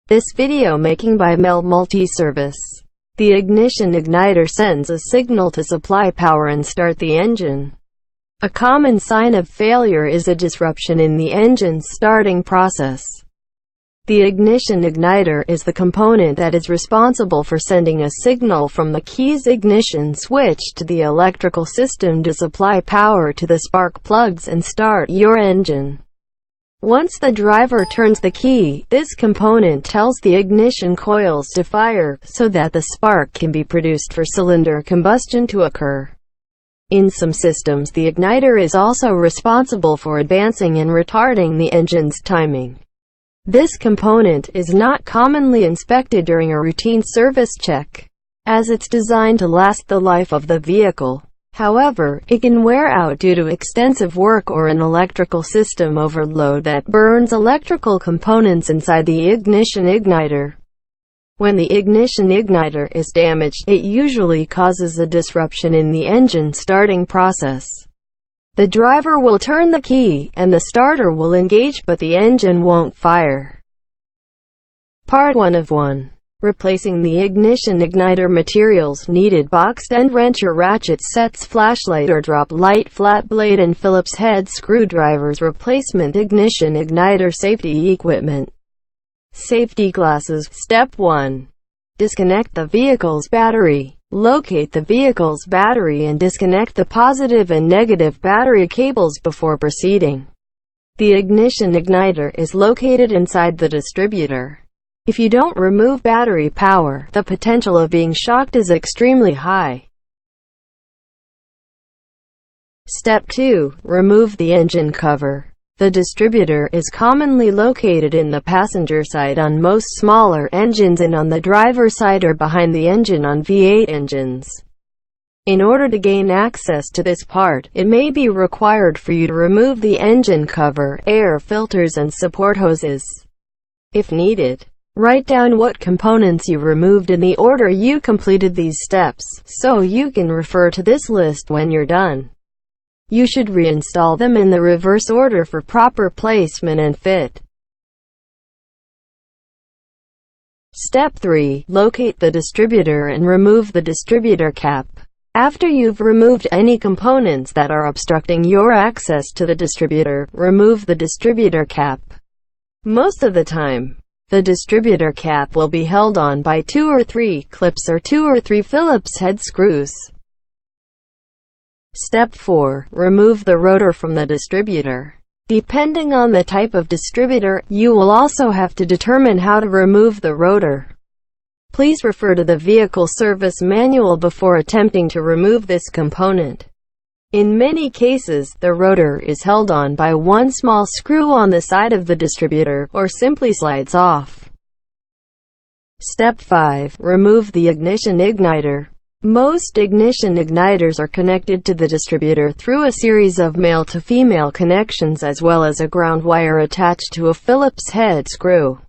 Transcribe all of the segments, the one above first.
This video making by Mel Multi-Service. The ignition igniter sends a signal to supply power and start the engine. A common sign of failure is a disruption in the engine's starting process. The ignition igniter is the component that is responsible for sending a signal from the key's ignition switch to the electrical system to supply power to the spark plugs and start your engine. Once the driver turns the key, this component tells the ignition coils to fire, so that the spark can be produced for cylinder combustion to occur. In some systems, the igniter is also responsible for advancing and retarding the engine's timing. This component is not commonly inspected during a routine service check, as it's designed to last the life of the vehicle. However, it can wear out due to extensive work or an electrical system overload that burns electrical components inside the ignition igniter. When the ignition igniter is damaged, it usually causes a disruption in the engine starting process. The driver will turn the key, and the starter will engage, but the engine won't fire. Part 1 of 1. Replacing the ignition igniter materials needed: boxed end wrench or ratchet sets, flashlight or drop light, flat blade and Phillips head screwdrivers. Replacement ignition igniter safety equipment. Safety glasses. Step 1. Disconnect the vehicle's battery. Locate the vehicle's battery and disconnect the positive and negative battery cables before proceeding. The ignition igniter is located inside the distributor. If you don't remove battery power, the potential of being shocked is extremely high. Step 2. Remove the engine cover. The distributor is commonly located in the passenger side on most smaller engines and on the driver's side or behind the engine on V8 engines. In order to gain access to this part, it may be required for you to remove the engine cover, air filters and support hoses. If needed, write down what components you removed in the order you completed these steps, so you can refer to this list when you're done. You should reinstall them in the reverse order for proper placement and fit. Step 3. Locate the distributor and remove the distributor cap. After you've removed any components that are obstructing your access to the distributor, remove the distributor cap. Most of the time, the distributor cap will be held on by 2 or 3 clips or 2 or 3 Phillips head screws. Step 4. Remove the rotor from the distributor. Depending on the type of distributor, you will also have to determine how to remove the rotor. Please refer to the vehicle service manual before attempting to remove this component. In many cases, the rotor is held on by one small screw on the side of the distributor, or simply slides off. Step 5. Remove the ignition igniter. Most ignition igniters are connected to the distributor through a series of male-to-female connections as well as a ground wire attached to a Phillips head screw.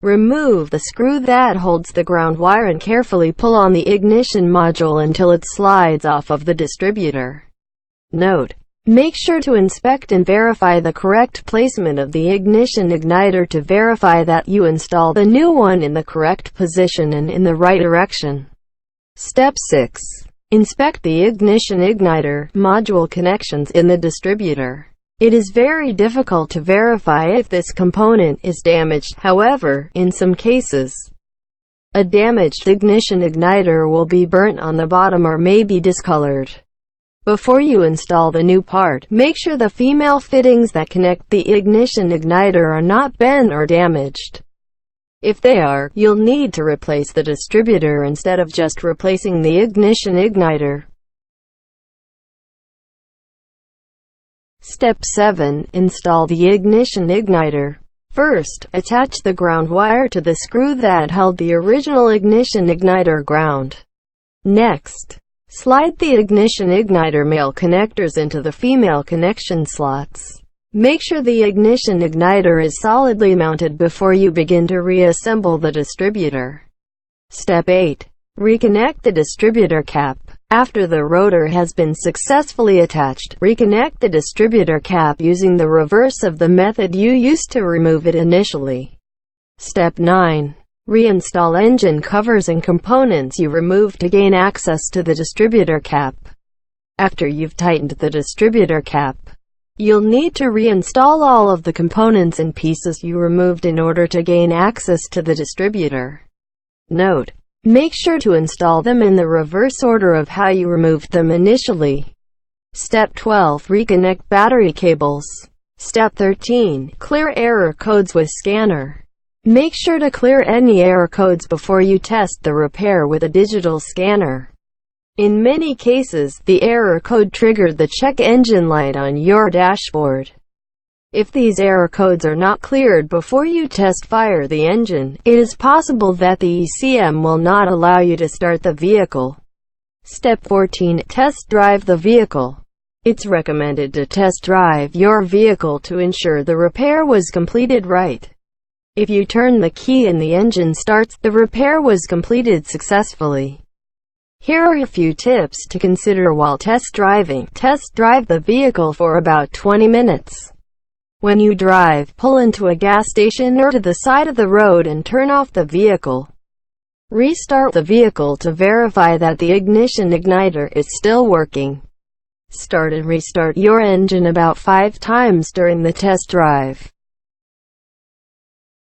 Remove the screw that holds the ground wire and carefully pull on the ignition module until it slides off of the distributor. Note: make sure to inspect and verify the correct placement of the ignition igniter to verify that you install the new one in the correct position and in the right direction. Step 6. Inspect the ignition igniter module connections in the distributor. It is very difficult to verify if this component is damaged. However, in some cases, a damaged ignition igniter will be burnt on the bottom or may be discolored. Before you install the new part, make sure the female fittings that connect the ignition igniter are not bent or damaged. If they are, you'll need to replace the distributor instead of just replacing the ignition igniter. Step 7. Install the ignition igniter. First, attach the ground wire to the screw that held the original ignition igniter ground. Next, slide the ignition igniter male connectors into the female connection slots. Make sure the ignition igniter is solidly mounted before you begin to reassemble the distributor. Step 8. Reconnect the distributor cap. After the rotor has been successfully attached, reconnect the distributor cap using the reverse of the method you used to remove it initially. Step 9. Reinstall engine covers and components you removed to gain access to the distributor cap. After you've tightened the distributor cap, you'll need to reinstall all of the components and pieces you removed in order to gain access to the distributor. Note: make sure to install them in the reverse order of how you removed them initially. Step 12. Reconnect battery cables. Step 13. Clear error codes with scanner. Make sure to clear any error codes before you test the repair with a digital scanner. In many cases, the error code triggered the check engine light on your dashboard. If these error codes are not cleared before you fire the engine, it is possible that the ECM will not allow you to start the vehicle. Step 14. Test drive the vehicle. It's recommended to test drive your vehicle to ensure the repair was completed right. If you turn the key and the engine starts, the repair was completed successfully. Here are a few tips to consider while test driving. Test drive the vehicle for about 20 minutes. When you drive, pull into a gas station or to the side of the road and turn off the vehicle. Restart the vehicle to verify that the ignition igniter is still working. Start and restart your engine about 5 times during the test drive.